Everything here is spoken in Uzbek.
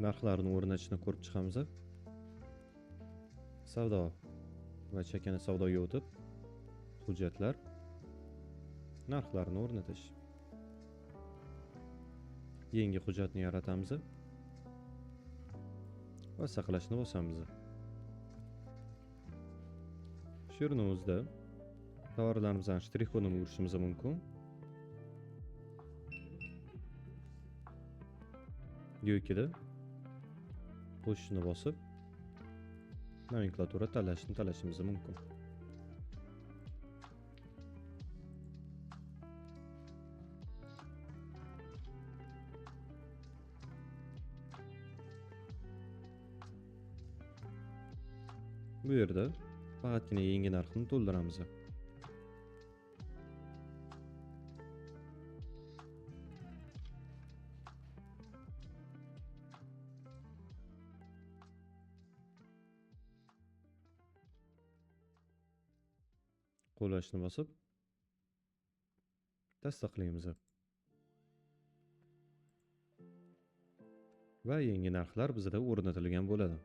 narxlarni o'rnatishni ko'rib chiqamiz. Savdo va chakana savdoga o'tib, hujjatlar, narxlarni o'rnatish. Yangi hujjatni yaratamiz va saqlashni bosamiz. Shu yerinimizda tovarlarimizdan shtrix kodini urishimiz mumkin. Yo'kida qo'shishni bosib, nomenklatura tanlashimiz mumkin. Bu yerda faqatgina yangi narxni to'ldiramiz. Qo'llashni bosib tasdiqlaymiz. Va yangi narxlar bizda o'rnatilgan bo'ladi.